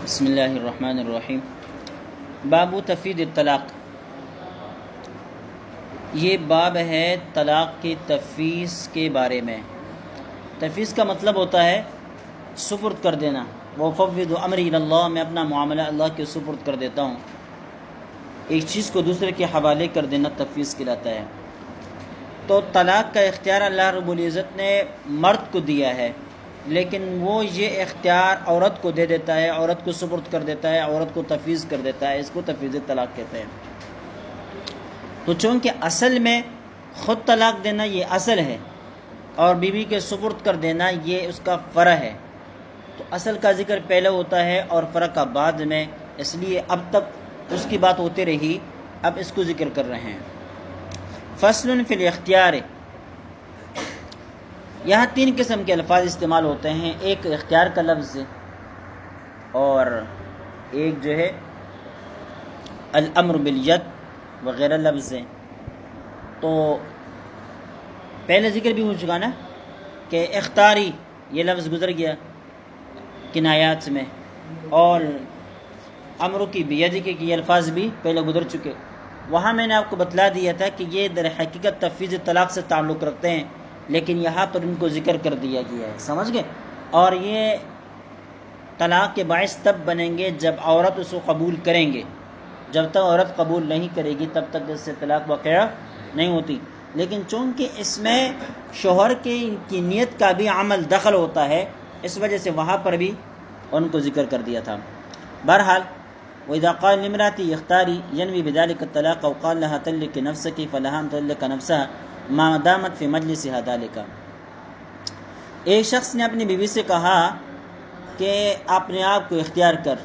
بسم اللہ الرحمن الرحیم۔ باب تفویض الطلاق، یہ باب ہے طلاق کی تفویض کے بارے میں۔ تفویض کا مطلب ہوتا ہے سپرد کر دینا۔ وَفَوِّضُ أَمْرِي إِلَى اللَّهِ، میں اپنا معاملہ اللہ کے سپرد کر دیتا ہوں۔ ایک چیز کو دوسرے کے حوالے کر دینا تفویض کہلاتا ہے۔ تو طلاق کا اختیار اللہ رب العزت نے مرد کو دیا ہے، لیکن وہ یہ اختیار عورت کو دے دیتا ہے، عورت کو سپرد کر دیتا ہے، عورت کو تفویض کر دیتا ہے۔ اس کو تفویض طلاق کہتے ہیں۔ تو چونکہ اصل میں خود طلاق دینا یہ اصل ہے اور بیوی کے سپرد کر دینا یہ اس کا فرع ہے، تو اصل کا ذکر پہلے ہوتا ہے اور فرع کا بعد میں، اس لیے اب تک اس کی بات ہوتی رہی، اب اس کو ذکر کر رہے ہیں۔ فصل فی الاختیار، یہاں تین قسم کے الفاظ استعمال ہوتے ہیں، ایک اختیار کا لفظ اور ایک جو ہے الامر بالید وغیرہ لفظ ہیں۔ تو پہلے ذکر بھی ہو چکا نا کہ اختیاری یہ لفظ گزر گیا کنایات میں، اور امر کی بیدی کے یہ الفاظ بھی پہلے گزر چکے۔ وہاں میں نے آپ کو بتلا دیا تھا کہ یہ در حقیقت تفویض طلاق سے تعلق رکھتے ہیں، لیکن یہاں پر ان کو ذکر کر دیا گیا ہے، سمجھ گئے؟ اور یہ طلاق کے باعث تب بنیں گے جب عورت اس کو قبول کریں گے۔ جب تک عورت قبول نہیں کرے گی تب تک اس سے طلاق واقعہ نہیں ہوتی، لیکن چونکہ اس میں شوہر کی نیت کا بھی عمل دخل ہوتا ہے، اس وجہ سے وہاں پر بھی ان کو ذکر کر دیا تھا۔ بہرحال وَإِذَا قَالَ لِامْرَأَتِهِ اخْتَارِي يَنْوِي بِذَلِكَ الطَّلَاقَ أَوْ قَالَ لَهَا طَلِّقِي نَفْسَكِ فَلَهَا أَنْ تُطَلِّقَ نَفْسَهَا مَا دَامَتْ فِي مَجْلِسِهَا ذَلِكَ۔ ایک شخص نے اپنی بیوی سے کہا کہ اپنے آپ کو اختیار کر،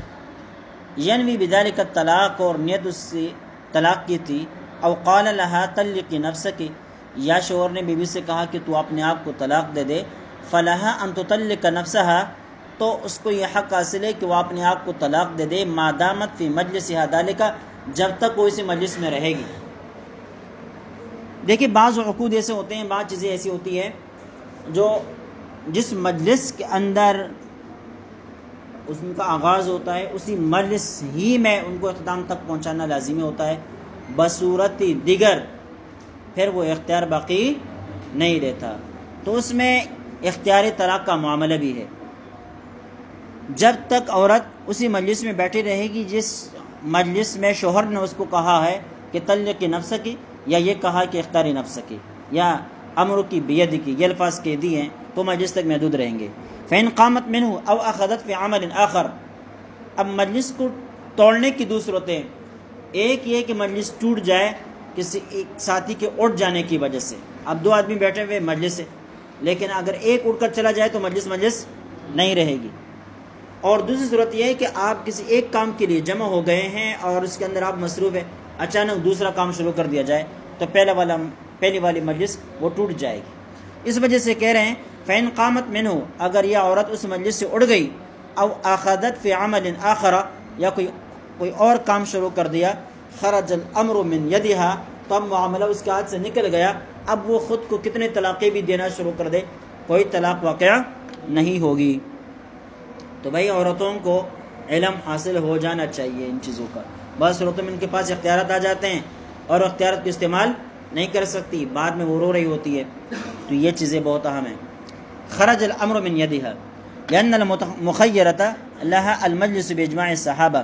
ینوی بذالک الطلاق، اور نیت اس سے طلاق کی تھی، او قال لها طلقی نفسک، یا شوہر نے بیوی سے کہا کہ تو اپنے آپ کو طلاق دے دے، فلها ان تطلق نفسها، تو اس کو یہ حق حاصل ہے کہ وہ اپنے آپ کو طلاق دے دے، ما دامت فی مجلسها ذالک، جب تک وہ اسی مجلس میں رہے گی۔ دیکھیں بعض عقود ایسے ہوتے ہیں، بعض چیزیں ایسی ہوتی ہے جو جس مجلس کے اندر اس کا آغاز ہوتا ہے اسی مجلس ہی میں ان کو اختتام تک پہنچانا لازمی ہوتا ہے، بصورت دیگر پھر وہ اختیار باقی نہیں رہتا۔ تو اس میں اختیاری طلاق کا معاملہ بھی ہے، جب تک عورت اسی مجلس میں بیٹھی رہے گی جس مجلس میں شوہر نے اس کو کہا ہے کہ طلق نفس کی، یا یہ کہا کہ اختیاری نفس کی، یا امر کی بیدی کی، یہ الفاظ کہہ دی ہیں، تو مجلس تک محدود رہیں گے۔ فَإِنْ قَامَتْ مِنْهُ أَوْ أَخَذَتْ فِي عَمَلٍ آخر، اب مجلس کو توڑنے کی دو صورتیں، ایک یہ کہ مجلس ٹوٹ جائے کسی ایک ساتھی کے اٹھ جانے کی وجہ سے، اب دو آدمی بیٹھے ہوئے مجلس سے، لیکن اگر ایک اٹھ کر چلا جائے تو مجلس نہیں رہے گی۔ اور دوسری صورت یہ ہے کہ آپ کسی ایک کام کے لیے جمع ہو گئے ہیں اور اس کے اندر آپ مصروف ہیں، اچانک دوسرا کام شروع کر دیا جائے تو پہلی والی مجلس وہ ٹوٹ جائے گی۔ اس وجہ سے کہہ رہے ہیں فَإِنْ قَامَتْ مِنْهُ، اگر یہ عورت اس مجلس سے اڑ گئی، او اخذت فی عمل آخر، یا کوئی اور کام شروع کر دیا، خرج الامر من یدها، تو اب معاملہ اس کے ہاتھ سے نکل گیا، اب وہ خود کو کتنے طلاقیں بھی دینا شروع کر دے کوئی طلاق واقعہ نہیں ہوگی۔ تو بھائی عورتوں کو علم حاصل ہو جانا چاہیے ان چیزوں کا۔ بعض صورتوں میں ان کے پاس اختیارات آ جاتے ہیں اور اختیارات کو استعمال نہیں کر سکتی، بعد میں وہ رو رہی ہوتی ہے، تو یہ چیزیں بہت اہم ہیں۔ خرج الامر من يدها لأن المخيرة لها المجلس باجماع الصحابہ،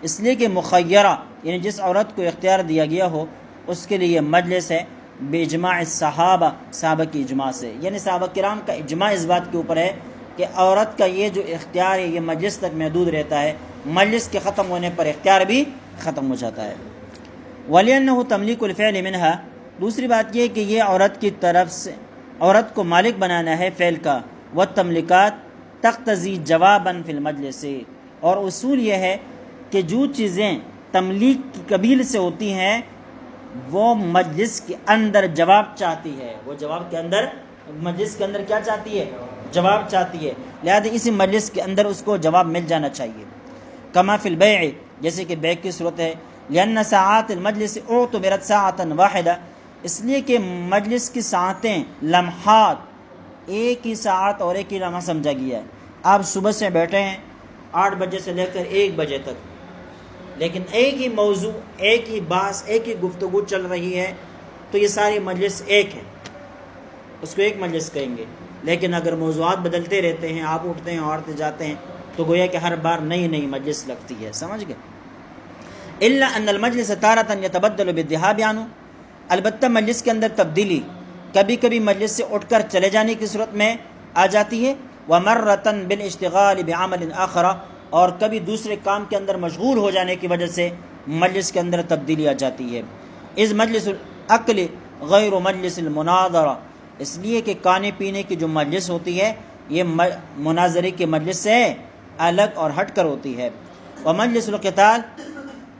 اس لیے کہ مخیرہ یعنی جس عورت کو اختیار دیا گیا ہو اس کے لیے مجلس ہے باجماع الصحابہ، صحابہ کی اجماع سے، یعنی صحابہ کرام کا اجماع اس بات کے اوپر ہے کہ عورت کا یہ جو اختیار ہے یہ مجلس تک محدود رہتا ہے، مجلس کے ختم ہونے پر اختیار بھی ختم ہو جاتا ہے۔ وَلِأَنَّهُ تَمْلِيكُ الْفِعْلِ مِنْهَا، دوسری بات یہ کہ یہ عورت کی طرف سے عورت کو مالک بنانا ہے فعل کا، وَالتَّمْلِكَاتِ تَقْتَضِي جَوَابًا فِي الْمَجْلِسِ، اور اصول یہ ہے کہ جو چیزیں تملیک کی قبیل سے ہوتی ہیں وہ مجلس کے اندر جواب چاہتی ہے، وہ جواب کے اندر مجلس کے اندر کیا چاہتی ہے؟ جواب چاہتی ہے، لہذا اسی مجلس کے اندر اس کو جواب مل جانا چاہیے۔ کما فی البیع، جیسے کہ بیع کی صورت ہے، لأن ساعات المجلس اعتبرت ساعتا واحدہ، اس لیے کہ مجلس کی ساعتیں لمحات ایک ہی ساعت اور ایک ہی لمحہ سمجھا گیا ہے۔ آپ صبح سے بیٹھے ہیں 8 بجے سے لے کر 1 بجے تک، لیکن ایک ہی موضوع، ایک ہی بحث، ایک ہی گفتگو چل رہی ہے، تو یہ ساری مجلس ایک ہے، اس کو ایک مجلس کہیں گے۔ لیکن اگر موضوعات بدلتے رہتے ہیں، آپ اٹھتے ہیں اور جاتے ہیں، تو گویا کہ ہر بار نئی نئی مجلس لگتی ہے، سمجھ گئے؟ الا ان المجلس تارۃ یتبدل بالذهاب عنه، البتہ مجلس کے اندر تبدیلی کبھی کبھی مجلس سے اٹھ کر چلے جانے کی صورت میں آ جاتی ہے، ومرۃ بالاشتغال بعمل آخر، اور کبھی دوسرے کام کے اندر مشغول ہو جانے کی وجہ سے مجلس کے اندر تبدیلی آ جاتی ہے۔ اذ مجلس الاکل غیر مجلس المناظرہ، اس لیے کہ کھانے پینے کی جو مجلس ہوتی ہے یہ مناظرے کی مجلس سے الگ اور ہٹ کر ہوتی ہے۔ ومجلس القتال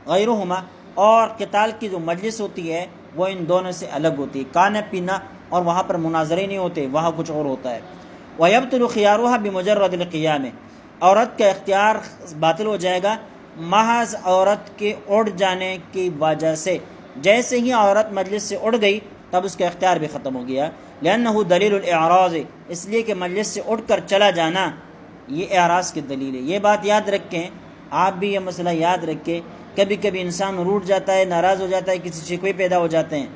غیرہما، اور قتال کی جو مجلس ہوتی ہے وہ ان دونوں سے الگ ہوتی ہے، کھانا پینا اور وہاں پر مناظرے نہیں ہوتے، وہاں کچھ اور ہوتا ہے۔ وَيَبْطُلُ خِيَارُهَا بِمُجَرَّدِ الْقِيَامِ، عورت کا اختیار باطل ہو جائے گا محض عورت کے اٹھ جانے کی وجہ سے، جیسے ہی عورت مجلس سے اٹھ گئی تب اس کا اختیار بھی ختم ہو گیا۔ لأنه دلیل الاعراض، اس لیے کہ مجلس سے اٹھ کر چلا جانا یہ اعراض کی دلیل ہے۔ یہ بات یاد رکھیں، آپ بھی یہ مسئلہ یاد رکھیں، کبھی کبھی انسان روٹ جاتا ہے، ناراض ہو جاتا ہے، کسی شکوے پیدا ہو جاتے ہیں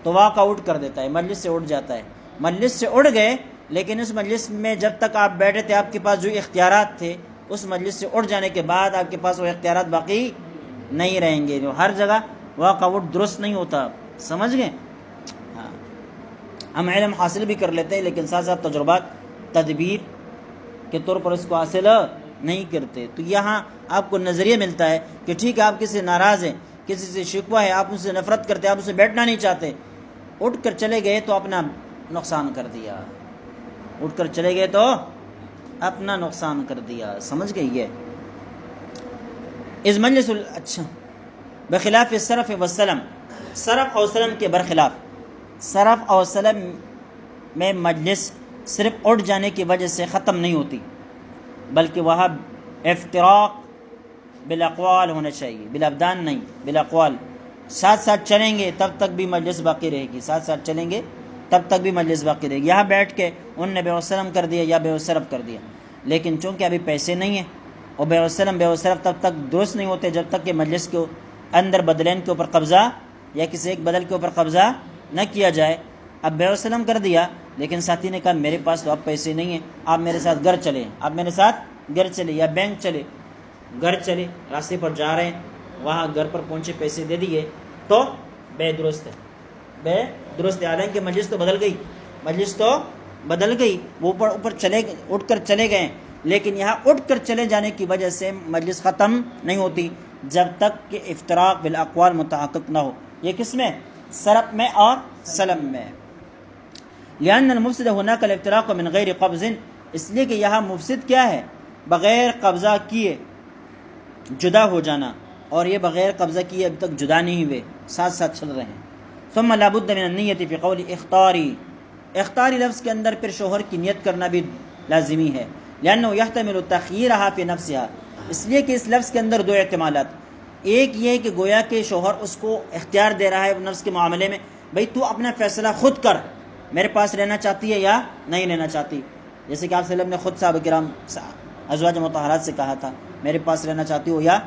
تو واک آؤٹ کر دیتا ہے، مجلس سے اٹھ جاتا ہے۔ مجلس سے اٹھ گئے، لیکن اس مجلس میں جب تک آپ بیٹھے تھے آپ کے پاس جو اختیارات تھے، اس مجلس سے اٹھ جانے کے بعد آپ کے پاس وہ اختیارات باقی نہیں رہیں گے۔ جو ہر جگہ واک آؤٹ درست نہیں ہوتا، سمجھ گئے؟ ہاں، ہم علم حاصل بھی کر لیتے ہیں لیکن ساتھ ساتھ تجربات تدبیر کے طور پر اس کو حاصل نہیں کرتے۔ تو یہاں آپ کو نظریہ ملتا ہے کہ ٹھیک ہے، آپ کسی سے ناراض ہیں، کسی سے شکوہ ہے، آپ ان سے نفرت کرتے، آپ ان سے بیٹھنا نہیں چاہتے، اٹھ کر چلے گئے تو اپنا نقصان کر دیا، اٹھ کر چلے گئے تو اپنا نقصان کر دیا، سمجھ گئی؟ یہ اس مجلس اچھا بخلاف الصرف والسلم، صرف اور سلم کے برخلاف، صرف اور سلم میں مجلس صرف اٹھ جانے کی وجہ سے ختم نہیں ہوتی، بلکہ وہاں افتراق بالاقوال ہونا چاہیے، بالابدان نہیں، بالاقوال، ساتھ ساتھ چلیں گے تب تک بھی مجلس باقی رہے گی، ساتھ ساتھ چلیں گے تب تک بھی مجلس باقی رہے گی۔ یہاں بیٹھ کے ان نے بے وسلم کر دیا یا بے وصرف کر دیا، لیکن چونکہ ابھی پیسے نہیں ہیں اور بے وسلم بے وصرف تب تک درست نہیں ہوتے جب تک کہ مجلس کے اندر بدلین کے اوپر قبضہ یا کسی ایک بدل کے اوپر قبضہ نہ کیا جائے۔ اب بے وسلم کر دیا، لیکن ساتھی نے کہا میرے پاس تو اب پیسے نہیں ہیں، آپ میرے ساتھ گھر چلیں، آپ میرے ساتھ گھر چلے یا بینک چلے، گھر چلے، راستے پر جا رہے ہیں، وہاں گھر پر پہنچے، پیسے دے دیے، تو بے درست ہے، بے درست ہے، حالانکہ مجلس تو بدل گئی، مجلس تو بدل گئی، وہ اوپر چلے، اٹھ کر چلے گئے، لیکن یہاں اٹھ کر چلے جانے کی وجہ سے مجلس ختم نہیں ہوتی جب تک کہ افتراق بالاقوال متحقق نہ ہو۔ یہ کس میں؟ صرف میں اور سلم میں۔ لأن المفسد هناك الافتراق من غیر قبض، اس لیے کہ یہاں مفسد کیا ہے؟ بغیر قبضہ کیے جدا ہو جانا، اور یہ بغیر قبضہ کیے اب تک جدا نہیں ہوئے، ساتھ ساتھ چل رہے ہیں۔ ثم لابد من النیت فی قول اختاری، اختاری لفظ کے اندر پھر شوہر کی نیت کرنا بھی لازمی ہے، لأنه يحتمل تخییرها فی نفسها، اس لیے کہ اس لفظ کے اندر دو احتمالات، ایک یہ کہ گویا کہ شوہر اس کو اختیار دے رہا ہے نفس کے معاملے میں، بھئی تو اپنا فیصلہ خود کر، میرے پاس رہنا چاہتی ہے یا نہیں رہنا چاہتی، جیسے کہ آپ صلی اللہ علیہ وسلم نے خود صحابہ کرام ازواج مطہرات سے کہا تھا میرے پاس رہنا چاہتی ہو یا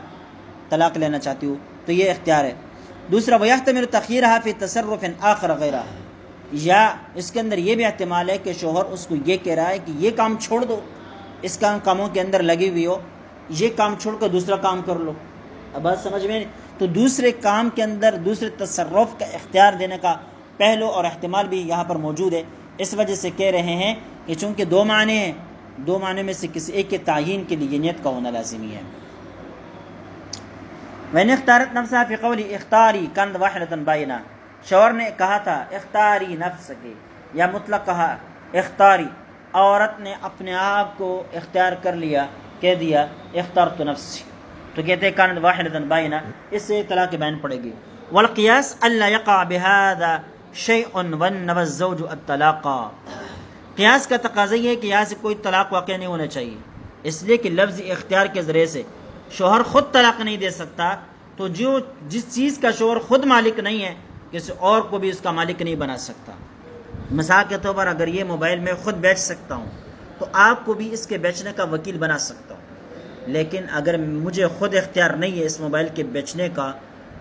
طلاق لینا چاہتی ہو، تو یہ اختیار ہے۔ دوسرا وَيَحْتَمِلُ تَخْيِيرَهَا فِي تَصَرُّفٍ آخر غَيْرَهَا، یا اس کے اندر یہ بھی احتمال ہے کہ شوہر اس کو یہ کہہ رہا ہے کہ یہ کام چھوڑ دو، اس کاموں کے اندر لگی ہوئی ہو، یہ کام چھوڑ کر دوسرا کام کر لو۔ اب بات سمجھ میں، تو دوسرے کام کے اندر دوسرے تصرف کا اختیار دینے کا پہلو اور احتمال بھی یہاں پر موجود ہے، اس وجہ سے کہہ رہے ہیں کہ چونکہ دو معنی ہیں، دو معنی میں سے کسی ایک کے تعیین کے لیے نیت کا ہونا لازمی ہے۔ میں نے اختارت نفسها فی قولی اختاری کند واحدۃ بائنہ، شوہر نے کہا تھا اختاری نفس کے، یا مطلق کہا اختاری، عورت نے اپنے آپ کو اختیار کر لیا، کہہ دیا اخترت نفسی، تو کہتے ہیں کند واحدۃ بائنہ، اس سے طلاق بین پڑے گی۔ والقیاس الا یقع بهذا شیء ونبى الزوج الطلاق، قیاس کا تقاضا یہ ہے کہ یہاں سے کوئی طلاق واقع نہیں ہونا چاہیے، اس لیے کہ لفظ اختیار کے ذریعے سے شوہر خود طلاق نہیں دے سکتا، تو جس چیز کا شوہر خود مالک نہیں ہے کسی اور کو بھی اس کا مالک نہیں بنا سکتا۔ مثال کے طور پر اگر یہ موبائل میں خود بیچ سکتا ہوں تو آپ کو بھی اس کے بیچنے کا وکیل بنا سکتا ہوں، لیکن اگر مجھے خود اختیار نہیں ہے اس موبائل کے بیچنے کا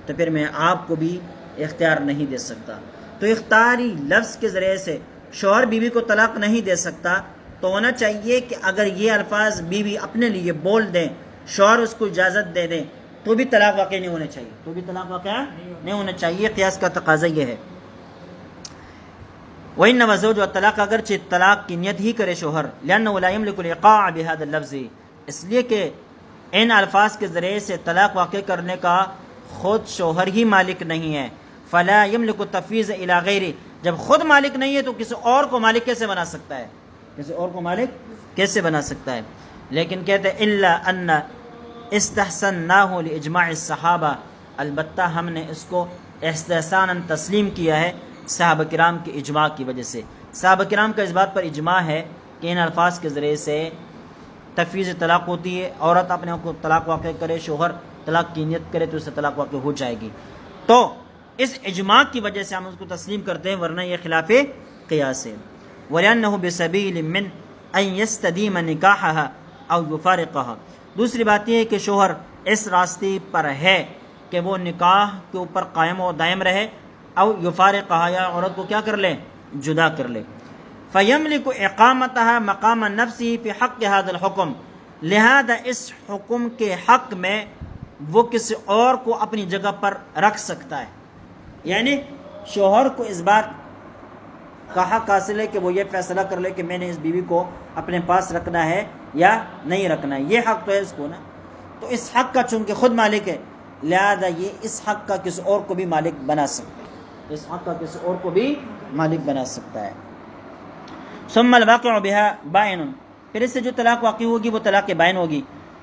تو پھر میں آپ کو بھی اختیار نہیں دے سکتا۔ تو اختیاری لفظ کے ذریعے سے شوہر بیوی کو طلاق نہیں دے سکتا، تو ہونا چاہیے کہ اگر یہ الفاظ بیوی اپنے لیے بول دیں، شوہر اس کو اجازت دے دیں، تو بھی طلاق واقع نہیں ہونا چاہیے، تو بھی طلاق واقع نہیں ہونا چاہیے۔ قیاس کا تقاضا یہ ہے۔ وَإِنَّمَا الزَّوْجُ وَالطَّلَاقُ، اگرچہ طلاق کی نیت ہی کرے شوہر، لِأَنَّهُ لَا يَمْلِكُ الْإِيقَاعَ بِهَذَا اللَّفْظِ، اس لیے کہ ان الفاظ کے ذریعے سے طلاق واقع کرنے کا خود شوہر ہی مالک نہیں ہے۔ فَلَا يَمْلِكُ التَّفْوِيضَ إِلَى غَيْرِهِ، جب خود مالک نہیں ہے تو کسی اور کو مالک کیسے بنا سکتا ہے؟ کسی اور کو مالک کیسے بنا سکتا ہے؟ لیکن کہتے ہیں إِلَّا أَنَّ استحسنناه لإجماع الصحابہ، البتہ ہم نے اس کو استحساناً تسلیم کیا ہے صحابہ کرام کے اجماع کی وجہ سے۔ صحابہ کرام کا اس بات پر اجماع ہے کہ ان الفاظ کے ذریعے سے تفویض طلاق ہوتی ہے، عورت اپنے کو طلاق واقع کرے، شوہر طلاق کی نیت کرے تو اسے طلاق واقع ہو جائے گی۔ تو اس اجماع کی وجہ سے ہم اس کو تسلیم کرتے ہیں، ورنہ یہ خلاف قیاس ہے۔ وَلِأَنَّهُ بِسَبِيلٍ مِّنْ أَنْ يَسْتَدِيمَ نِكَاحَهَا أَوْ يُفَارِقَهَا، دوسری بات یہ ہے کہ شوہر اس راستے پر ہے کہ وہ نکاح کے اوپر قائم و دائم رہے، او یفارقها، یا عورت کو کیا کر لے؟ جدا کر لے۔ فَيَمْلِكُ إِقَامَتَهَا مَقَامَ نَفْسِهِ فِي حَقِّ هَذَا الْحُكْمِ، لہذا اس حکم کے حق میں وہ کسی اور کو اپنی جگہ پر رکھ سکتا ہے، یعنی شوہر کو اس بات کا حق حاصل ہے کہ وہ یہ فیصلہ کر لے کہ میں نے اس بیوی کو اپنے پاس رکھنا ہے یا نہیں رکھنا ہے، یہ حق تو ہے اس کو نا۔ تو اس حق کا چونکہ خود مالک ہے، لہذا یہ اس حق کا کسی اور کو بھی مالک بنا سکتا ہے، اس حق کا کسی اور کو بھی مالک بنا سکتا ہے۔ ثم الواقع بها بائن، پھر اس سے جو طلاق واقع ہوگی وہ طلاق بائن ہوگی،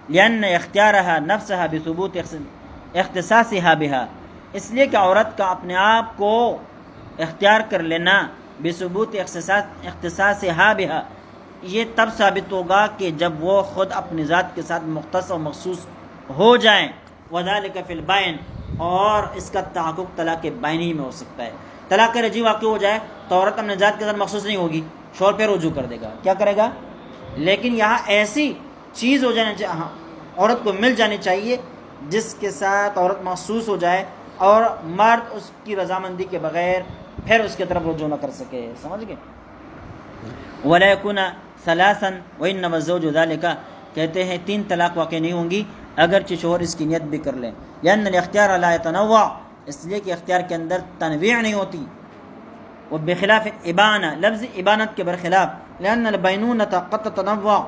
لأن اختیارها نفسها بثبوت اختصاصها بها، اس لیے کہ عورت کا اپنے آپ کو اختیار کر لینا بثبوت اختصاصها بها، یہ تب ثابت ہوگا کہ جب وہ خود اپنی ذات کے ساتھ مختص و مخصوص ہو جائیں، وذلك فی البائن، اور اس کا تحقق طلاق بائنی میں ہو سکتا ہے۔ طلاق رجعی واقع ہو جائے تو عورت اپنے ذات کے ساتھ مخصوص نہیں ہوگی، شوہر پہ رجوع کر دے گا، کیا کرے گا؟ لیکن یہاں ایسی چیز ہو جانا چاہیے، عورت کو مل جانی چاہیے جس کے ساتھ عورت محسوس ہو جائے اور مرد اس کی رضامندی کے بغیر پھر اس کی طرف رجوع نہ کر سکے، سمجھ گئے؟ وَلَا يَكُونَ ثَلَاثًا وَإِنَّمَا الزَّوْجُ ذَلِكَ، کہتے ہیں 3 طلاق واقع نہیں ہوں گی اگرچہ شوہر اس کی نیت بھی کر لیں، لأن الاختیار لا يتنوع، اس لیے کہ اختیار کے اندر تنویع نہیں ہوتی، وبخلاف ابانہ، لفظ ابانت کے برخلاف، لأن البینونۃ قد تتنوع،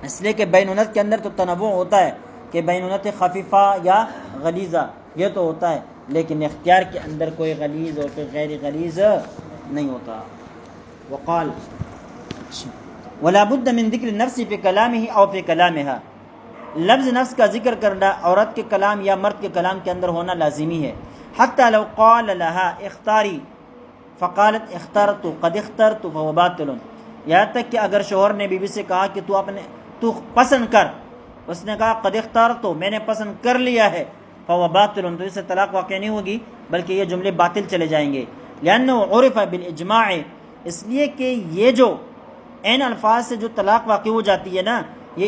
اس لیے کہ بینونت کے اندر تو تنوع ہوتا ہے کہ بینونت خفیفہ یا غلیظہ، یہ تو ہوتا ہے، لیکن اختیار کے اندر کوئی غلیظ اور کوئی غیر غلیظ نہیں ہوتا۔ وقال ولا بد من ذکر النفس فی کلامہ او فی کلامها، لفظ نفس کا ذکر کرنا عورت کے کلام یا مرد کے کلام کے اندر ہونا لازمی ہے۔ حتی لو قال لها اختاری فقالت اخترت قد اخترت فهو باطل، یہاں تک کہ اگر شوہر نے بیوی سے کہا کہ تو پسند کر، اس نے کہا قد اخترت، میں نے پسند کر لیا ہے، فهو باطل، تو اس سے طلاق واقع نہیں ہوگی بلکہ یہ جملے باطل چلے جائیں گے۔ لأنه عرف بالاجماع، اس لیے کہ یہ جو ان الفاظ سے جو طلاق واقع ہو جاتی ہے نا، یہ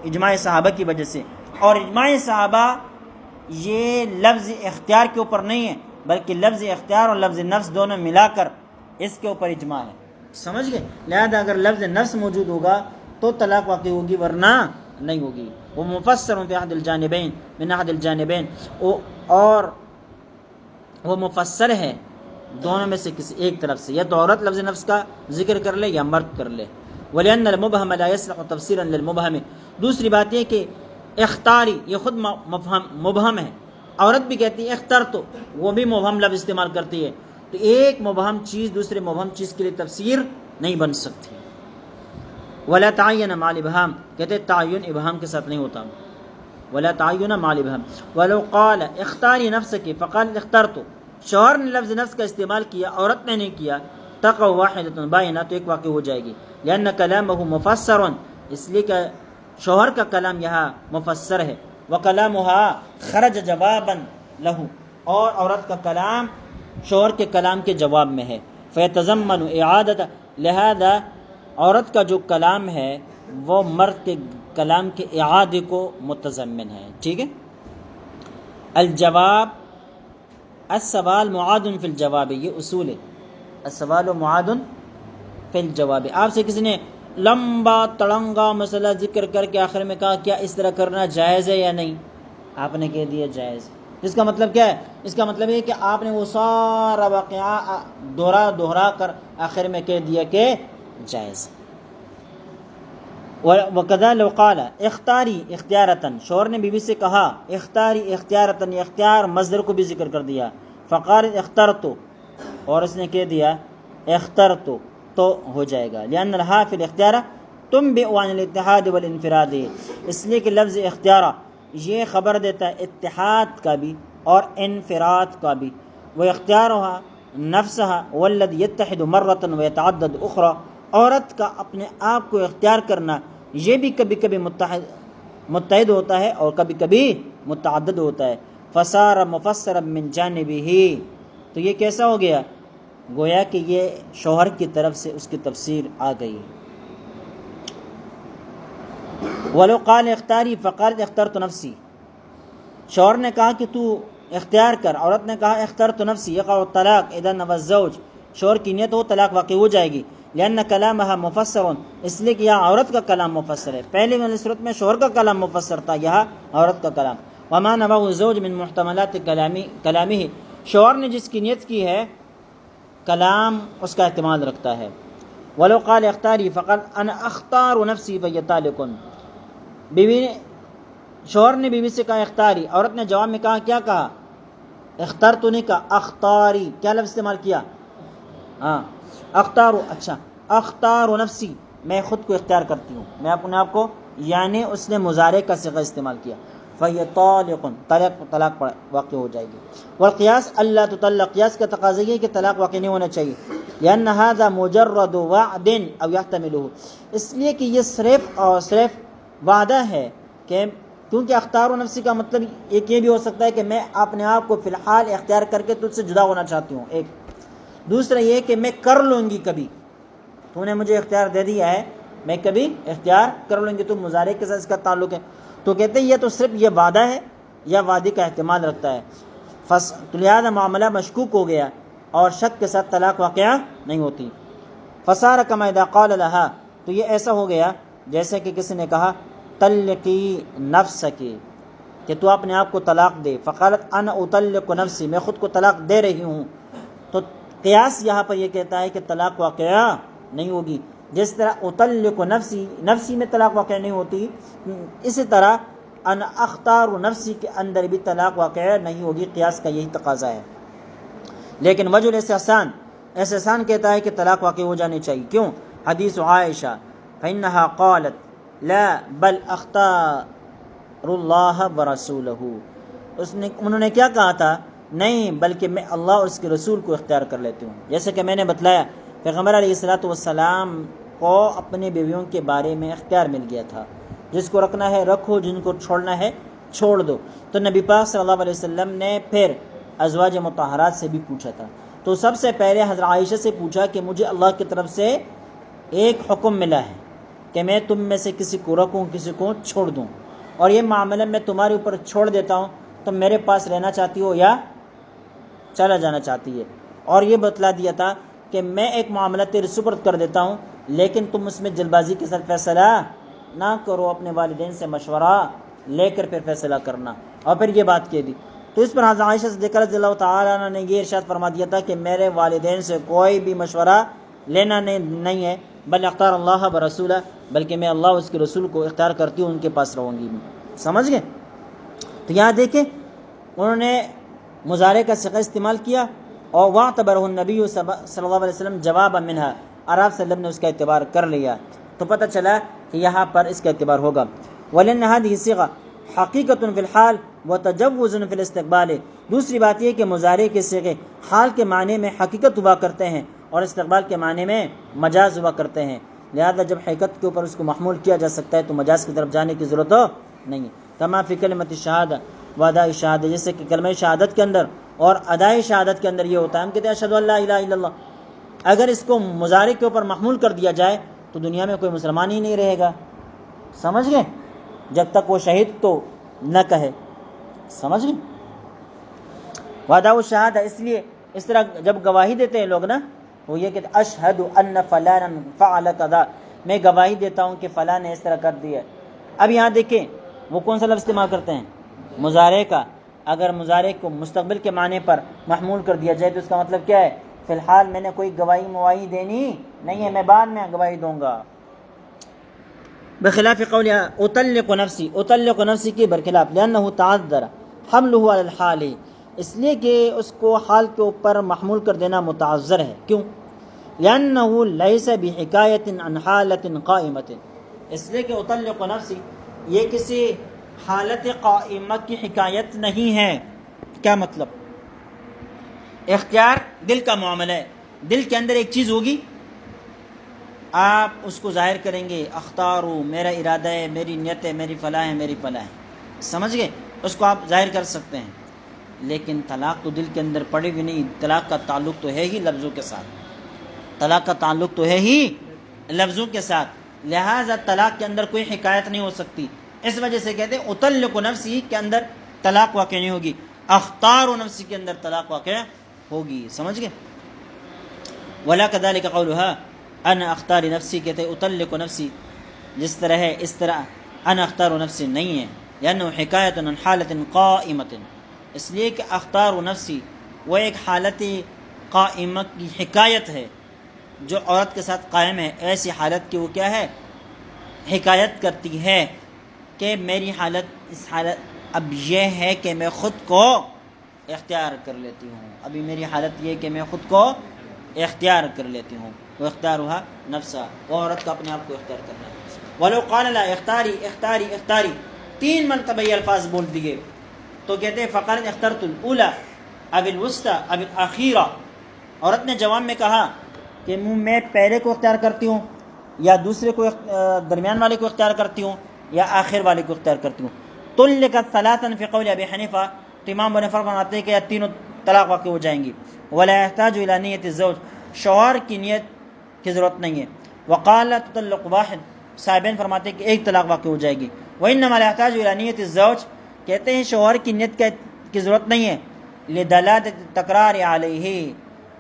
اجماع صحابہ کی وجہ سے، اور اجماع صحابہ یہ لفظ اختیار کے اوپر نہیں ہے بلکہ لفظ اختیار اور لفظ نفس دونوں ملا کر اس کے اوپر اجماع ہے، سمجھ گئے؟ لہذا اگر لفظ نفس موجود ہوگا تو طلاق واقع ہوگی ورنہ نہیں ہوگی۔ وہ مفسر فی احد الجانبین من احد الجانبین، اور وہ مفسر ہے دونوں میں سے کسی ایک طرف سے، یا تو عورت لفظ نفس کا ذکر کر لے یا مرد کر لے۔ وَلِأَنَّ الْمُبْهَمَ لَا يَصْلُحُ تَفْسِيرًا لِلْمُبْهَمِ، دوسری بات یہ کہ اختاری یہ خود مبہم ہے، عورت بھی کہتی ہے اختر، تو وہ بھی مبہم لفظ استعمال کرتی ہے، تو ایک مبہم چیز دوسرے مبہم چیز کے لیے تفسیر نہیں بن سکتی۔ وَلَا تَعَيَّنَ مَعَ الْإِبْهَامِ، کہتے تعین ابہام کے ساتھ نہیں ہوتا، وَلَا تَعَيُّنَ مَعَ الْإِبْهَامِ۔ وَلَوْ قَالَ اختاری نفسك فقالت اخترت، شوہر نے لفظ نفس کا استعمال کیا، عورت نے نہیں کیا، تقع واحدۃ بائنہ، تو ایک واقع ہو جائے گی، لأن کلامہ مفسر، اس لیے کہ شوہر کا کلام یہاں مفسر ہے، وکلامها خرج جوابا لہ، اور عورت کا کلام شوہر کے کلام کے جواب میں ہے، فیتضمن اعادۃ، لہذا عورت کا جو کلام ہے وہ مرد کے کلام کے اعادے کو متضمن ہے. ٹھیک ہے. الجواب السوال معاد فی الجواب، یہ اصول ہے. السوال معاد فی الجواب. آپ سے کسی نے لمبا تڑنگا مسئلہ ذکر کر کے آخر میں کہا کیا اس طرح کرنا جائز ہے یا نہیں، آپ نے کہہ دیا جائز. اس کا مطلب کیا ہے؟ اس کا مطلب یہ کہ آپ نے وہ سارا واقعہ دوہرا کر آخر میں کہہ دیا کہ جائز. وَكَذَا لَوْ قَالَ اختاری اختیارتاً، شوہر نے بیوی سے کہا اختاری اختیارتاً، اختیار مصدر کو بھی ذکر کر دیا. فقالت اخترت، اور اس نے کہہ دیا اخترت، تو ہو جائے گا. لأن الہا فی الاختیار تنبئ عن الاتحاد والانفراد، اس لیے کہ لفظ اختیارہ یہ خبر دیتا ہے اتحاد کا بھی اور انفراد کا بھی. وَاخْتِيَارُهَا نَفْسَهَا وَالَّذِي يَتَّحِدُ مَرَّةً وَيَتَعَدَّدُ أُخْرَى، عورت کا اپنے آپ کو اختیار کرنا یہ بھی کبھی کبھی متحد ہوتا ہے اور کبھی کبھی متعدد ہوتا ہے. فَصَارَ مُفَسَّرًا مِّن جَانِبِهِ، تو یہ کیسا ہو گیا؟ گویا کہ یہ شوہر کی طرف سے اس کی تفسیر آ گئی. وَلَوْ قَالَ اختاری فقالت اخترت نفسی، شوہر نے کہا کہ تو اختیار کر، عورت نے کہا اخترت نفسی، یقع الطلاق اذا نوى الزوج، شوہر کی نیت ہو طلاق واقع ہو جائے گی. لأن کلامها مفسر، اس لیے کہ یہاں عورت کا کلام مفسر ہے. پہلے والی صورت میں شوہر کا کلام مفسر تھا، یہاں عورت کا کلام. وما نواه الزوج من محتملات کلامه، شوہر نے جس کی نیت کی ہے کلام اس کا احتمال رکھتا ہے. ولو قال اختاری فقال انا اختار نفسی فهي طالق، بیوی نے شوہر نے بیوی سے کہا اختاری، عورت نے جواب میں کہا کیا کہا؟ اختار تو نہیں کہا، اختاری. کیا لفظ استعمال کیا؟ ہاں اختارو. اچھا اختار نفسی، میں خود کو اختیار کرتی ہوں، میں اپنے آپ کو، یعنی اس نے مضارع کا صیغہ استعمال کیا. فهي طالق، طلاق واقع ہو جائے گی. والقیاس اللہ تطلق، قیاس کا تقاضا یہ کہ طلاق واقع نہیں ہونا چاہیے. لأن هذا مجرد وعد او يحتمله، اس لیے کہ یہ صرف اور صرف وعدہ ہے، کہ کیونکہ اختار نفسی کا مطلب ایک یہ بھی ہو سکتا ہے کہ میں اپنے آپ کو فی الحال اختیار کر کے تجھ سے جدا ہونا چاہتی ہوں، ایک. دوسرا یہ کہ میں کر لوں گی، کبھی تو نے مجھے اختیار دے دیا ہے، میں کبھی اختیار کر لوں گی. تو مضارع کے ساتھ اس کا تعلق ہے. تو کہتے ہیں یہ تو صرف یہ وعدہ ہے یا وعدے کا احتمال رکھتا ہے. تو لہذا معاملہ مشکوک ہو گیا اور شک کے ساتھ طلاق واقعہ نہیں ہوتی. فصار کما اذا قال لها، تو یہ ایسا ہو گیا جیسے کہ کسی نے کہا طلقی نفسکی، کہ تو اپنے آپ کو طلاق دے. فقالت انا اطلق نفسی، میں خود کو طلاق دے رہی ہوں. تو قیاس یہاں پر یہ کہتا ہے کہ طلاق واقعہ نہیں ہوگی. جس طرح اطلق نفسی، نفسی میں طلاق واقع نہیں ہوتی، اسی طرح انا اختار نفسی کے اندر بھی طلاق واقع نہیں ہوگی. قیاس کا یہی تقاضا ہے. لیکن وجہ الاستحسان کہتا ہے کہ طلاق واقع ہو جانی چاہیے. کیوں؟ حدیث عائشہ فإنها قالت لا بل اختار اللہ ورسولہ، انہوں نے کیا کہا تھا؟ نہیں بلکہ میں اللہ اور اس کے رسول کو اختیار کر لیتی ہوں. جیسے کہ میں نے بتلایا پیغمبر علیہ الصلوۃ والسلام کو اپنی بیویوں کے بارے میں اختیار مل گیا تھا، جس کو رکھنا ہے رکھو، جن کو چھوڑنا ہے چھوڑ دو. تو نبی پاک صلی اللہ علیہ وسلم نے پھر ازواج مطہرات سے بھی پوچھا تھا. تو سب سے پہلے حضرت عائشہ سے پوچھا کہ مجھے اللہ کی طرف سے ایک حکم ملا ہے کہ میں تم میں سے کسی کو رکھوں، کسی کو چھوڑ دوں، اور یہ معاملہ میں تمہارے اوپر چھوڑ دیتا ہوں، تم میرے پاس رہنا چاہتی ہو یا چلا جانا چاہتی ہے. اور یہ بتلا دیا تھا کہ میں ایک معاملہ تیرے سپرد کر دیتا ہوں، لیکن تم اس میں جلد بازی کے ساتھ فیصلہ نہ کرو، اپنے والدین سے مشورہ لے کر پھر فیصلہ کرنا. اور پھر یہ بات کہہ دی. تو اس پر حضرت عائشہ صدیقہ رضی اللہ تعالیٰ عنہ نے یہ ارشاد فرما دیا تھا کہ میرے والدین سے کوئی بھی مشورہ لینا نہیں ہے، بل اختار اللہ برسولہ، بلکہ میں اللہ اس کے رسول کو اختیار کرتی ہوں، ان کے پاس رہوں گی. سمجھ گئے؟ تو یہاں دیکھیں انہوں نے مضارع کا صیغہ استعمال کیا، اور واعتبرہ النبی صلی اللہ علیہ وسلم جوابا منہا، اور آپ صلی اللہ علیہ وسلم نے اس کا اعتبار کر لیا. تو پتہ چلا کہ یہاں پر اس کا اعتبار ہوگا. ولن هذه الصيغه حقیقت فی الحال وتجوز فی الاستقبال، دوسری بات یہ کہ مضارع کے صیغے حال کے معنی میں حقیقت ہوا کرتے ہیں اور استقبال کے معنی میں مجاز ہوا کرتے ہیں. لہذا جب حقیقت کے اوپر اس کو محمول کیا جا سکتا ہے تو مجاز کی طرف جانے کی ضرورت نہیں. کما فی کلمۃ الشہادہ و اداء الشہادہ، جیسے کہ کلمہ شہادت کے اندر اور ادائے شہادت کے اندر یہ ہوتا ہے، ہم کہتے ہیں اشہد ان لا الہ الا اللہ، اگر اس کو مضارع کے اوپر محمول کر دیا جائے تو دنیا میں کوئی مسلمان ہی نہیں رہے گا. سمجھ گئے؟ جب تک وہ شہید تو نہ کہے. سمجھ گئے؟ وعدہ و شہادہ اس لیے اس طرح جب گواہی دیتے ہیں لوگ نا وہ یہ کہ اشہد ان فلانا فعل کذا، میں گواہی دیتا ہوں کہ فلاں نے اس طرح کر دیا. اب یہاں دیکھیں وہ کون سا لفظ استعمال کرتے ہیں؟ مضارع کا. اگر مضارع کو مستقبل کے معنی پر محمول کر دیا جائے تو اس کا مطلب کیا ہے؟ فی الحال میں نے کوئی گواہی مواہی دینی نہیں ہے، میں بعد میں گواہی دوں گا. بخلاف قول اطلق نفسی، اطلق نفسی کے برخلاف، لأنه تعذر حمله على الحال، اس لیے کہ اس کو حال کے اوپر محمول کر دینا متعذر ہے. کیوں؟ لأنه ليس بحکایت عن حالت قائمت، اس لیے کہ اطلق نفسی یہ کسی حالت قائمہ کی حکایت نہیں ہے. کیا مطلب؟ اختیار دل کا معاملہ ہے، دل کے اندر ایک چیز ہوگی، آپ اس کو ظاہر کریں گے، اختارو میرا ارادہ ہے، میری نیت ہے، میری فلاح ہے، میری فلاح ہے. سمجھ گئے؟ اس کو آپ ظاہر کر سکتے ہیں. لیکن طلاق تو دل کے اندر پڑی بھی نہیں. طلاق کا تعلق تو ہے ہی لفظوں کے ساتھ، طلاق کا تعلق تو ہے ہی لفظوں کے ساتھ، لہٰذا طلاق کے اندر کوئی حکایت نہیں ہو سکتی. اس وجہ سے کہتے ہیں اطلق نفسی کے اندر طلاق واقع نہیں ہوگی، اختار نفسی کے اندر طلاق واقع ہوگی. سمجھ گئے؟ ولا كذلك قولها انا اختار نفسی، کہتے ہیں اطلق نفسی جس طرح ہے اس طرح انا اختار نفسی نہیں ہے، لانه حکایت عن حالت قائمت، اس لیے کہ اختار نفسی وہ ایک حالت قائمہ کی حکایت ہے جو عورت کے ساتھ قائم ہے. ایسی حالت کی وہ کیا ہے؟ حکایت کرتی ہے کہ میری حالت اس حالت اب یہ ہے کہ میں خود کو اختیار کر لیتی ہوں. ابھی میری حالت یہ کہ میں خود کو اختیار کر لیتی ہوں. وہ اختیار ہوا نفسا، وہ عورت کو اپنے آپ کو اختیار کرنا ہے. ولو قال لا اختاری اختاری اختاری، 3 مرتبہ یہ الفاظ بول دیے تو کہتے ہیں فقالت اخترت الاولی اب الوسطی اب الاخیرہ. عورت نے جواب میں کہا کہ میں پہلے کو اختیار کرتی ہوں یا دوسرے کو درمیان والے کو اختیار کرتی ہوں یا آخر والے کو اختیار کرتی ہوں. طلقت ثلاثا فی قول ابی حنیفہ، تو امام ابو حنیفہ فرماتے ہیں کہ یہ تینوں طلاق واقع ہو جائیں گی. ولا يحتاج الى نیت الزوج، شوہر کی نیت کی ضرورت نہیں ہے. وقال تطلق واحد، صاحبین فرماتے ہیں کہ ایک طلاق واقع ہو جائے گی. وانما لا يحتاج الى نیت الزوج، کہتے ہیں شوہر کی نیت کی ضرورت نہیں ہے. لدلالة التکرار علیہ،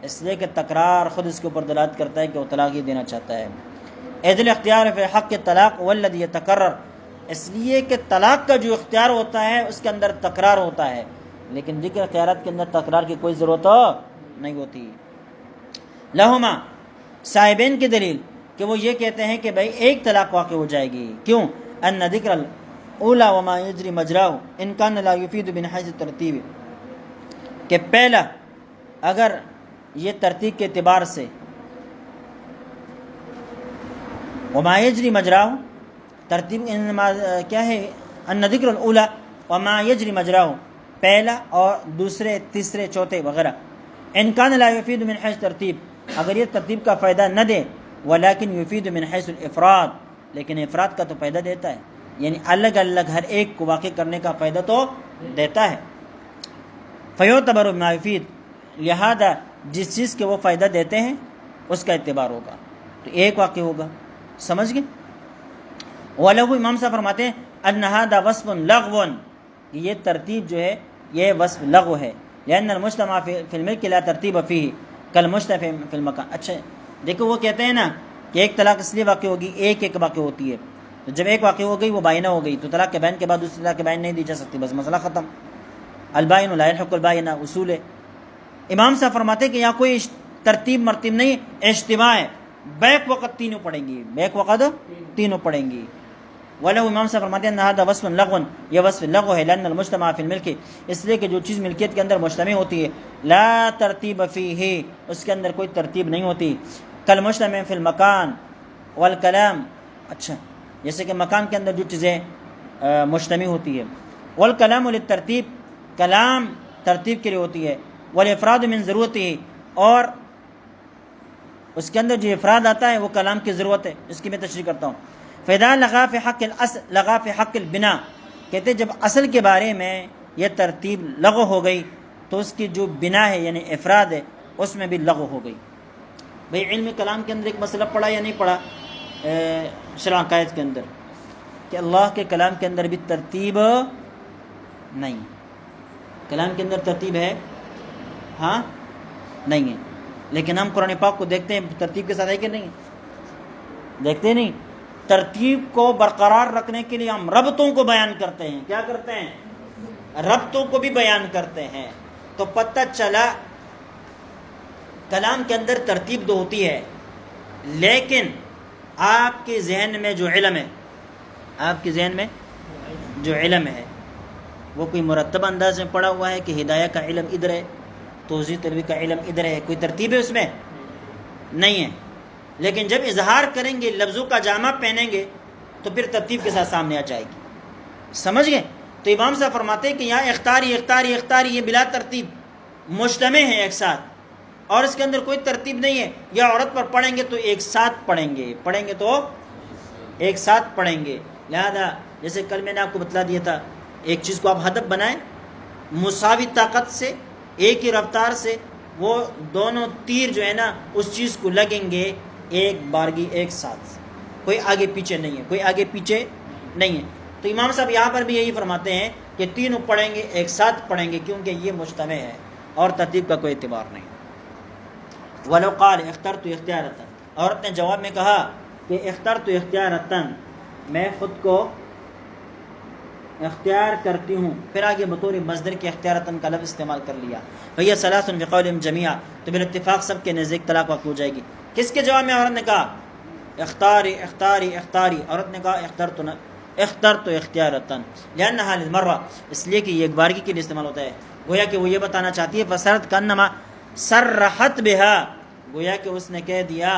اس لیے کہ تکرار خود اس کے اوپر دلالت کرتا ہے کہ وہ طلاق ہی دینا چاہتا ہے. اذ الاختیار فی حق الطلاق والذی یتکرر، اس لیے کہ طلاق کا جو اختیار ہوتا ہے اس کے اندر تکرار ہوتا ہے، لیکن دیگر اختیارات کے اندر تکرار کی کوئی ضرورت نہیں ہوتی. لہما، صاحبین کی دلیل کہ وہ یہ کہتے ہیں کہ بھائی ایک طلاق واقع ہو جائے گی. کیوں؟ ان ذکر الاولی وما یجری مجراہ ان کان لا یفید من حیث الترتیب، کہ پہلا اگر یہ ترتیب کے اعتبار سے وما یجری مجراہ، ترتیب کیا ہے؟ ان ذکر الاولی وما یجری مجراہ، پہلا اور دوسرے تیسرے چوتھے وغیرہ، ان کان لا یفید من حیث ترتیب، اگر یہ ترتیب کا فائدہ نہ دے، ولیکن یفید من حیث الافراد، لیکن افراد کا تو فائدہ دیتا ہے، یعنی الگ الگ ہر ایک کو واقع کرنے کا فائدہ تو دیتا ہے. فیعتبر بما یفید، لہذا جس چیز کے وہ فائدہ دیتے ہیں اس کا اعتبار ہوگا، تو ایک واقع ہوگا. سمجھ گئے؟ وَلَهُ، امام صاحب فرماتے ہیں ان ھذا وصف لغو، یہ ترتیب جو ہے یہ وصف لغو ہے. لأن المجتمع فی الملک لا ترتیب فیہ کالمجتمع فی المکان. اچھا دیکھو وہ کہتے ہیں نا کہ ایک طلاق اس لیے واقع ہوگی، ایک ایک واقع ہوتی ہے، تو جب ایک واقع ہو گئی وہ بائنہ ہو گئی، تو طلاق کے بائن کے بعد دوسری طلاق کے بائن نہیں دی جا سکتی، بس مسئلہ ختم. البائن لا یلحق البائن اصول ہے. امام صاحب فرماتے ہیں کہ یہاں کوئی ترتیب مرتیب نہیں، اجتماع ہے. بیک وقت تینوں پڑھیں گی، بیک وقت تینوں پڑھیں گی. ولو، امام صاحب فرماتے ہیں ھذا وصف لغو، یہ وصف لغو ہے. لأن المجتمع فی الملک، اس لیے کہ جو چیز ملکیت کے اندر مجتمع ہوتی ہے، لا ترتیب فیہ، اس کے اندر کوئی ترتیب نہیں ہوتی. کالمجتمع فی المکان والکلام، اچھا جیسے کہ مکان کے اندر جو چیزیں مجتمع ہوتی ہے. والکلام للترتیب، کلام ترتیب کے لیے ہوتی ہے. والافراد من ضرورتہ، اور اس کے اندر جو افراد آتا ہے وہ کلام کی ضرورت ہے. اس کی میں تشریح کرتا ہوں. فَإِذَا لَغَا فِي حَقِّ الْأَصْلِ لَغَا فِي حَقِّ الْبِنَا، کہتے ہیں جب اصل کے بارے میں یہ ترتیب لغو ہو گئی تو اس کی جو بنا ہے یعنی افراد ہے اس میں بھی لغو ہو گئی. بھئی علم کلام کے اندر ایک مسئلہ پڑھا یا نہیں پڑھا شرح عقائد کے اندر؟ کہ اللہ کے کلام کے اندر بھی ترتیب نہیں، کلام کے اندر ترتیب ہے ہاں نہیں ہے، لیکن ہم قرآن پاک کو دیکھتے ہیں ترتیب کے ساتھ ہے کہ نہیں، دیکھتے نہیں۔ ترتیب کو برقرار رکھنے کے لیے ہم ربطوں کو بیان کرتے ہیں، کیا کرتے ہیں؟ ربطوں کو بھی بیان کرتے ہیں۔ تو پتہ چلا کلام کے اندر ترتیب تو ہوتی ہے، لیکن آپ کے ذہن میں جو علم ہے، آپ کے ذہن میں جو علم ہے وہ کوئی مرتب انداز میں پڑا ہوا ہے کہ ہدایہ کا علم ادھر ہے، توضیح تربیت کا علم ادھر ہے، کوئی ترتیب ہے اس میں؟ نہیں ہے۔ لیکن جب اظہار کریں گے، لفظوں کا جامع پہنیں گے، تو پھر ترتیب کے ساتھ سامنے آ جائے گی، سمجھ گئے؟ تو امام صاحب فرماتے ہیں کہ یہاں اختاری اختاری اختاری، یہ بلا ترتیب مجتمع ہے ایک ساتھ، اور اس کے اندر کوئی ترتیب نہیں ہے۔ یا عورت پر پڑھیں گے تو ایک ساتھ پڑھیں گے، پڑھیں گے تو ایک ساتھ پڑھیں گے۔ لہذا جیسے کل میں نے آپ کو بتلا دیا تھا، ایک چیز کو آپ ہدف بنائیں مساوی طاقت سے، ایک ہی رفتار سے، وہ دونوں تیر جو ہے نا اس چیز کو لگیں گے ایک بارگی ایک ساتھ، کوئی آگے پیچھے نہیں ہے، کوئی آگے پیچھے نہیں ہے۔ تو امام صاحب یہاں پر بھی یہی فرماتے ہیں کہ تینوں پڑھیں گے، ایک ساتھ پڑھیں گے، کیونکہ یہ مجتمع ہے اور ترتیب کا کوئی اعتبار نہیں۔ وَلَوْ قَالَ اخْتَرْتُ اخْتِيَارَةً، عورت نے جواب میں کہا کہ اخترت اختیارتاً، میں خود کو اختیار کرتی ہوں، پھر آگے بطور مصدر کے اختیارتاً کا لفظ استعمال کر لیا، فَهِيَ ثَلَاثٌ بِقَوْلِهِمْ جَمِيعًا، تو بالاتفاق سب کے نزدیک طلاق واقع ہو جائے گی۔ کس کے جواب میں عورت نے کہا اختاری اختاری اختاری؟ عورت نے کہا اخترت اختیارتاً لأنها للمرة، اس لیے کہ یہ ایک بارگی کے لیے استعمال ہوتا ہے، گویا کہ وہ یہ بتانا چاہتی ہے فسرت کانما صرحت بها، گویا کہ اس نے کہہ دیا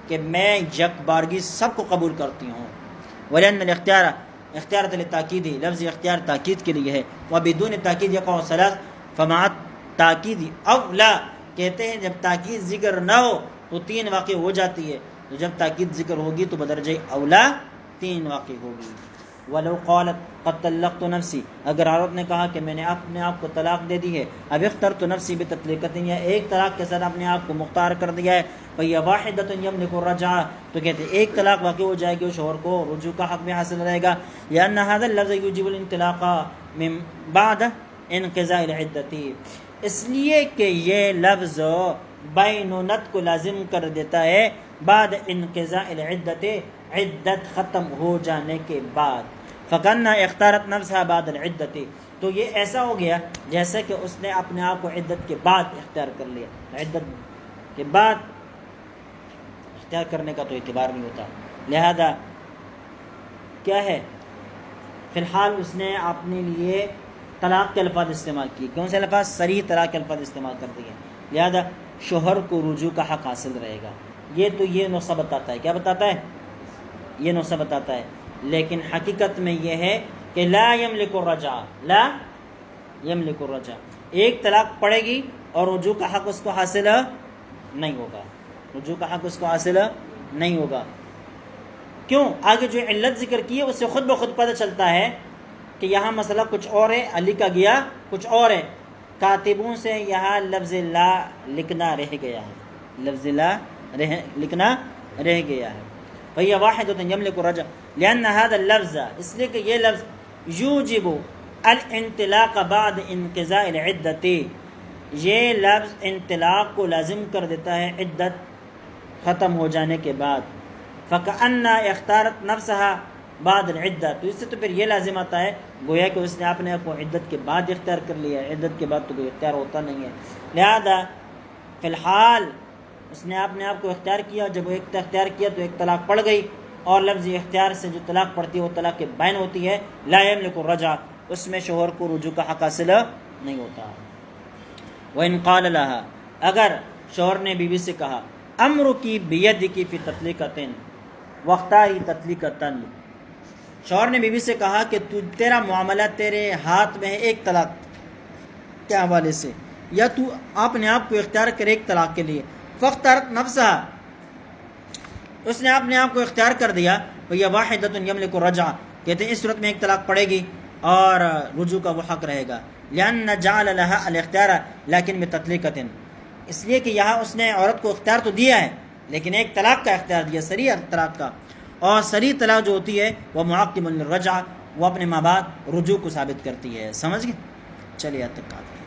کہ میں یک بارگی سب کو قبول کرتی ہوں۔ ولأن الاختیار اختیارت للتاکید، لفظ اختیار تاکید کے لیے ہے، وبدون تاکید یقع ثلاث فمع تاکید اولا، کہتے ہیں جب تاکید ذکر نہ ہو تو تین واقع ہو جاتی ہے، تو جب تاکید ذکر ہوگی تو بدرجہ اولا تین واقع ہوگی۔ ولو قالت قد طلقت نفسی، اگر عورت نے کہا کہ میں نے اپنے آپ کو طلاق دے دی ہے، اب اخترت نفسی بتطلیقۃ، یا ایک طلاق کے ساتھ اپنے آپ کو مختار کر دیا ہے، فہی واحدۃ یملک الرجعہ، تو کہتے ہیں ایک طلاق واقع ہو جائے گی، شوہر کو رجوع کا حق بھی حاصل رہے گا، لأن هذا اللفظ يوجب الانطلاق من بعد انقضاء العدۃ، اس لیے کہ یہ لفظ بینونت کو لازم کر دیتا ہے بعد انقضاء العدۃ، عدت ختم ہو جانے کے بعد، فکنا اختارت نفسها بعد العدۃ، تو یہ ایسا ہو گیا جیسے کہ اس نے اپنے آپ کو عدت کے بعد اختیار کر لیا، عدت کے بعد اختیار کرنے کا تو اعتبار نہیں ہوتا۔ لہذا کیا ہے، فی الحال اس نے اپنے لیے طلاق کے الفاظ استعمال کیے، کون سے الفاظ؟ صریح طلاق کے الفاظ استعمال کر دیے، لہذا شوہر کو رجوع کا حق حاصل رہے گا۔ یہ تو یہ نسخہ بتاتا ہے، کیا بتاتا ہے؟ یہ نسخہ بتاتا ہے، لیکن حقیقت میں یہ ہے کہ لا یملک الرجعہ، لا یملک الرجعہ، ایک طلاق پڑے گی اور رجوع کا حق اس کو حاصل نہیں ہوگا، رجوع کا حق اس کو حاصل نہیں ہوگا۔ کیوں؟ آگے جو علت ذکر کی ہے اس سے خود بخود پتہ چلتا ہے کہ یہاں مسئلہ کچھ اور ہے، علی کا گیا کچھ اور ہے، کاتبوں سے یہاں لفظ لا لکھنا رہ گیا ہے، لفظ لا لکھنا رہ گیا ہے۔ فہی واحدۃ یملک الرجع لأن هذا اللفظ، اس لیے کہ یہ لفظ یوجب الانطلاق بعد انقضاء العدۃ، یہ لفظ انطلاق کو لازم کر دیتا ہے عدت ختم ہو جانے کے بعد، فکأن اختارت نفسها بعد العدہ، تو اس سے تو پھر یہ لازم آتا ہے گویا کہ اس نے اپنے آپ کو عدت کے بعد اختیار کر لیا ہے، عدت کے بعد تو کوئی اختیار ہوتا نہیں ہے، لہذا فی الحال اس نے اپنے آپ کو اختیار کیا، جب وہ ایک اختیار کیا تو ایک طلاق پڑ گئی، اور لفظ اختیار سے جو طلاق پڑتی ہے وہ طلاق کے بین ہوتی ہے، لا یملک الرجع، اس میں شوہر کو رجوع کا حق حاصل نہیں ہوتا۔ وَإِنْ قَالَ لَهَا، اگر شوہر نے بیوی سے کہا امرکی بیدکی فی تطلیقۃ واختاری تطلیقۃ، شوہر نے بیوی سے کہا کہ تیرا معاملہ تیرے ہاتھ میں ہے ایک طلاق کے حوالے سے، یا تو اپنے آپ کو اختیار کرے ایک طلاق کے لیے، فاختارت نفسها، اس نے اپنے آپ کو اختیار کر دیا، وَهِيَ وَاحِدَةٌ يَمْلِكُ الرَّجْعَ، کہتے ہیں اس صورت میں ایک طلاق پڑے گی اور رجوع کا وہ حق رہے گا، لأن جعل لها الاختیار لیکن بتطلیقۃ، اس لیے کہ یہاں اس نے عورت کو اختیار تو دیا ہے لیکن ایک طلاق کا اختیار دیا، صریح طلاق کا، اور صریح طلاق جو ہوتی ہے وہ معقب للرجعہ، وہ اپنے ماں بعد رجوع کو ثابت کرتی ہے. سمجھ گئے؟ چلیے اب تک کافی.